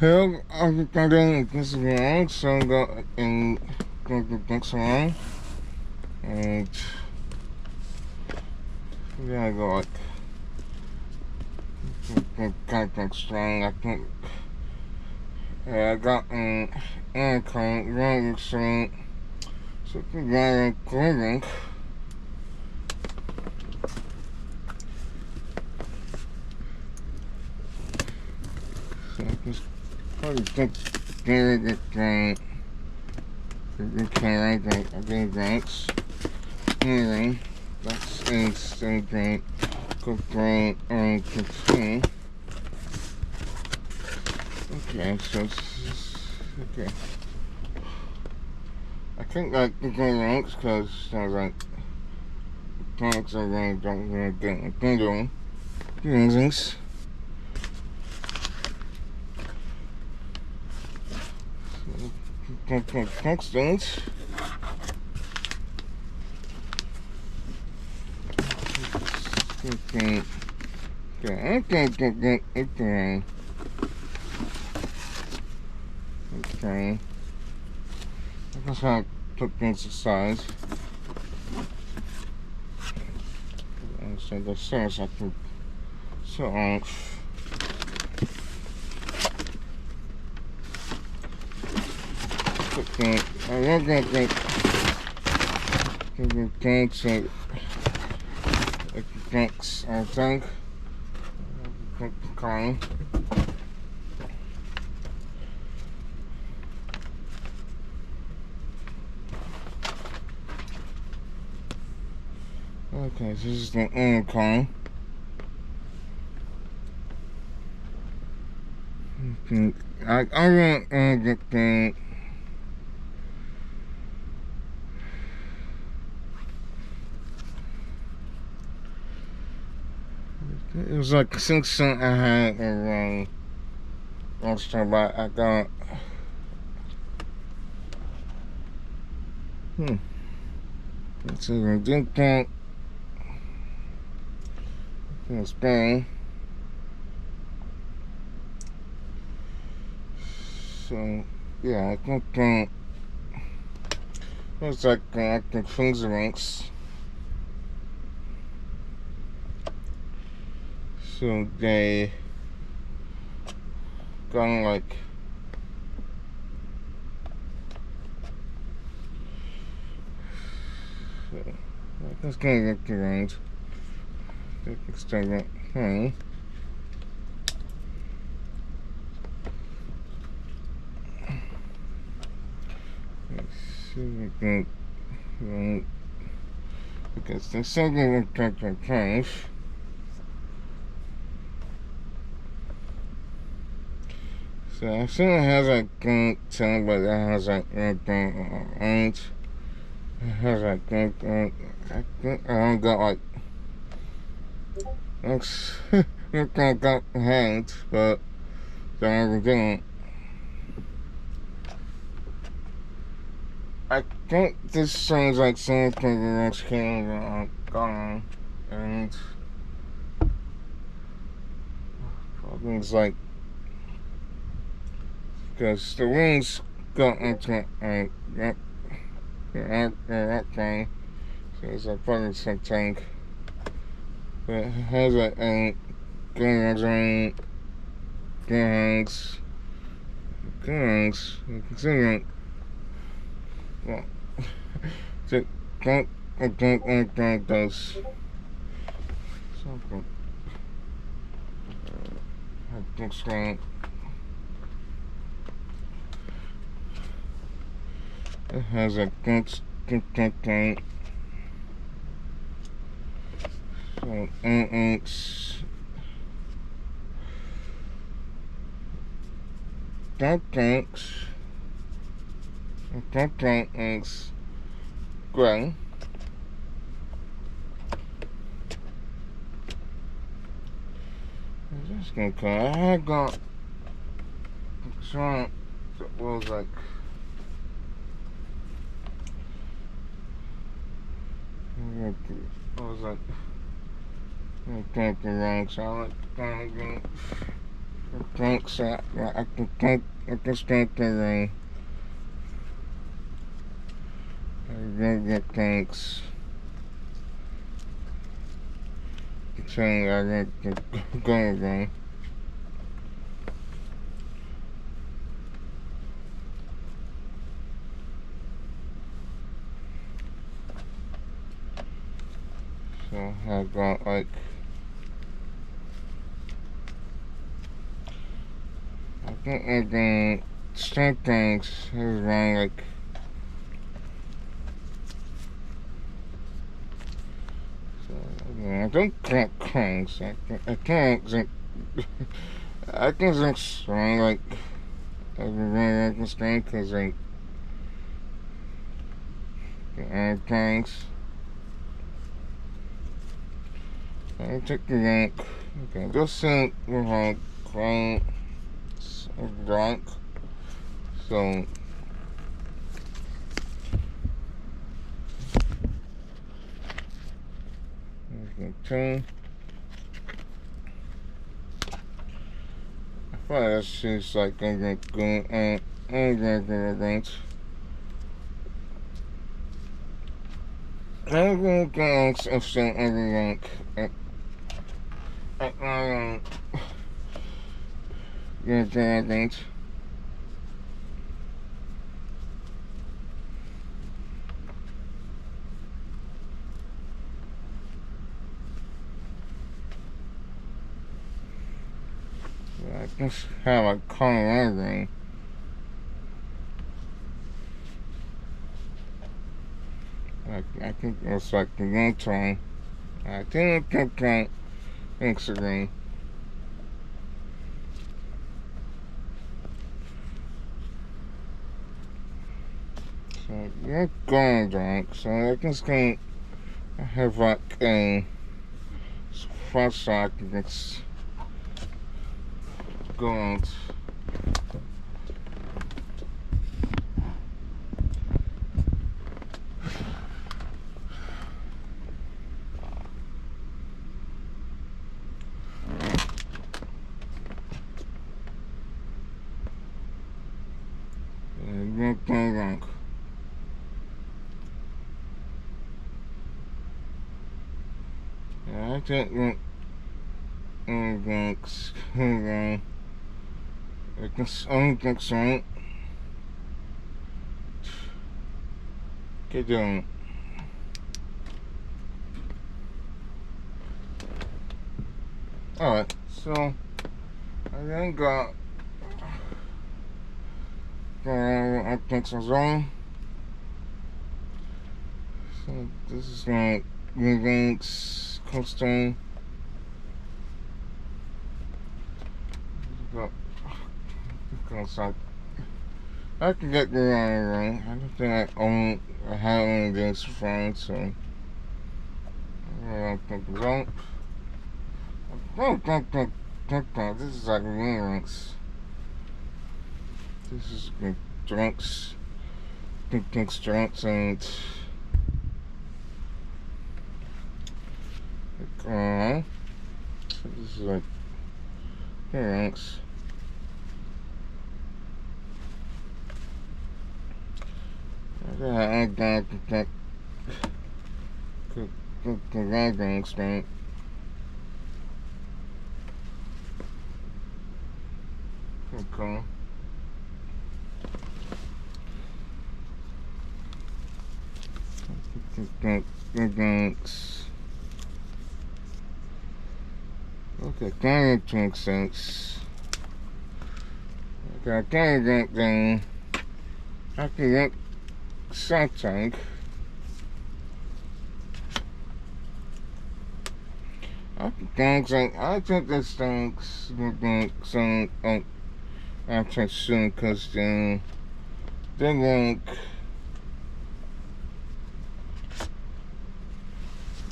Heel, ik kan denken, het is gewoon zo dat in het salon. And yeah, I go like kind of strong. I think I got an aircon running so very cleaning. So I just probably think very good thing. Okay, I think that's hearing. That's instant great. Control and control. Okay, so okay. I think like the ranks because I was like tanks are going to get doing things. Next things. Okay. Okay. I guess I took things aside. And so the stairs I can sit off. I love that thanks thanks I think Colin. Okay, so this is the aircon. I want to get the it was like 6 cents I had around last time I got let's see if I did that. It's bang. So yeah, I think that looks like active finger links. So they kind of like so that's kind of like the range. I can start that high. Let's see if we can because there's something like that five. So I assume it has like good tone, but it has like orange. It has like good, I think I don't got like looks look like got hands, but don't everything. I think this sounds like something that's kind of gone and probably it's like because the wings got into that thing, so it's like probably something. But it has like guns, considering well, I don't think those something. I think so. It has a good thing. So it's that thing is gray. I'm just gonna call it. I got some that was like I was like thinking wrong, so I like Thanks. I can strengthen thanks. Saying I can go again. So I got like I think I can strength things is around like I don't count cranks. I can't think. I can think strong like I can strength because like cranks. I take the rank. Okay, just think we're like crank, rank. So. Okay. I thought that shit's like I'm gonna everything. I just have a color. I think it's like the one time. I think that Instagram. So you're going drunk, so I just can have like a front side that's going. I think I can say get down. Alright, so I then got I think so zone. So this is my links custom. I can get the wrong. I don't think I have any of this friends, so I don't think it's on. This is like links. This is drunks. Thinks drunks and so this is like parents. I got the strength. Okay. Thanks. Okay, kind of makes sense. Okay, I kind of get I can get something. I think this thing's some after soon because they like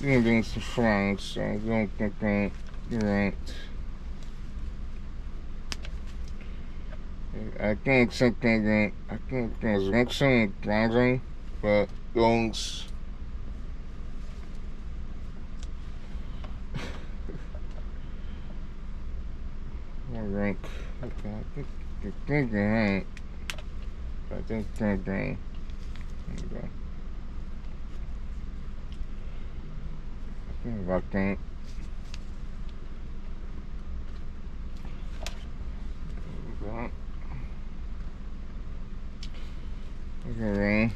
doing some frogs, so I don't think that you're right. I think something that I think there's excellent browsing, but those alright. think. Okay, I think you're right. I think they're green. There we go. I think about that. Okay,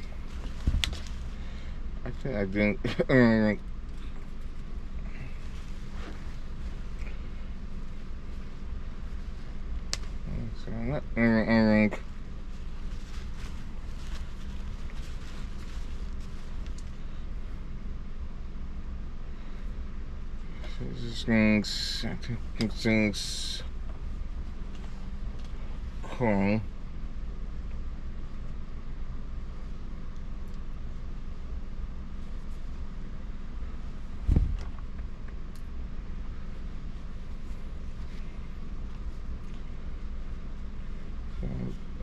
I think I didn't. So I'm not. So this thing's, I think this thing's cool.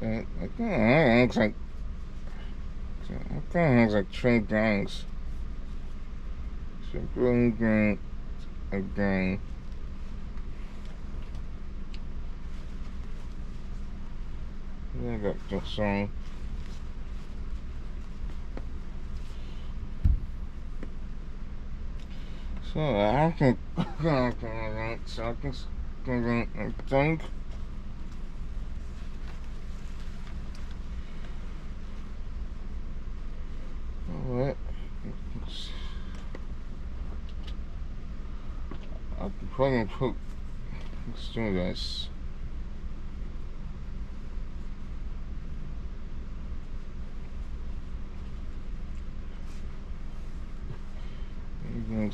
I think it looks like. I think it looks like 3 gangs. So green, a gang. I got the song. So I think so I think what I can probably put, let's do this.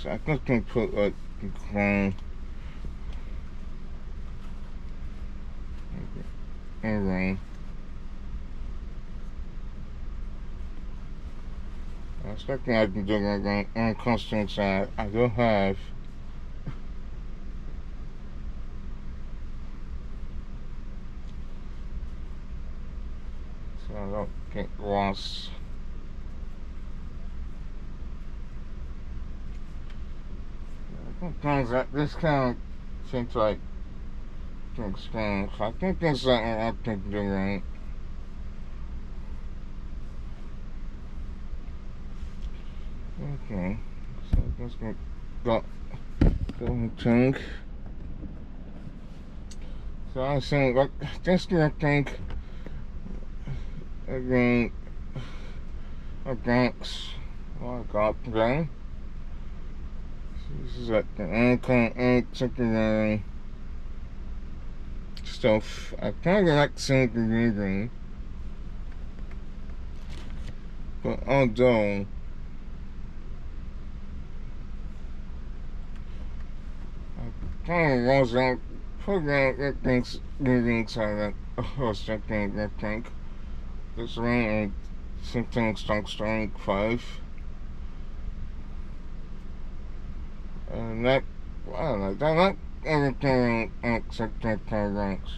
I think I can put like the clone. Alright. I'm expecting I can do like on custom side. I do have. So I don't get lost. Sometimes this kind of seems like to explain. So I think there's something I can do right. Okay, so I'm just gonna go and think. So I was saying, like, just gonna think again, against what I got today. This is like the secondary stuff. I kind of like seeing the reading, but although I kind of was out program that thinks reading so that I was checking I think this one something strike 5. And that, I don't know, they're not everything except their programs.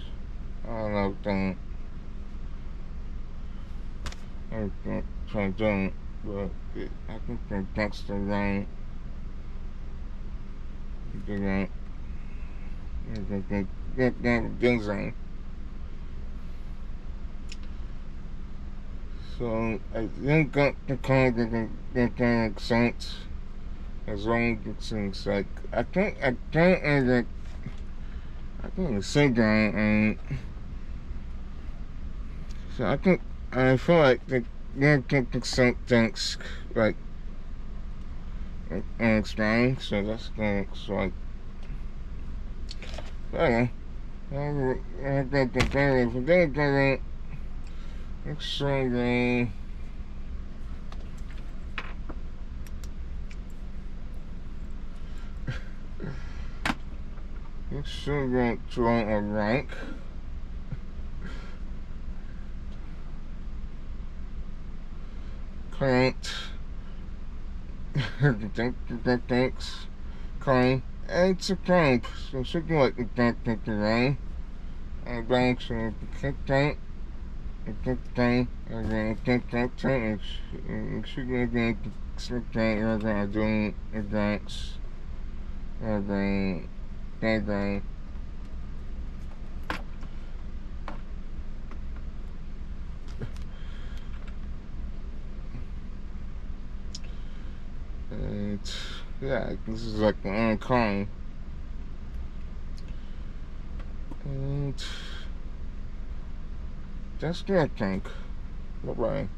I don't know if they, I don't, but I think that's the right, that design. So I think that the kind that makes sense. As long as it seems like I think the cigarette and so I feel like the things like explain, so that's gonna look like okay. I got the very if they get it extremely extremely joint of rank. Current thanks current and it's a current so something like the rain and banks and the tank and then tank and shooting again slip tank and then doing advance and then And yeah, this is like the uncomb. And that's good, I think. Bye bye.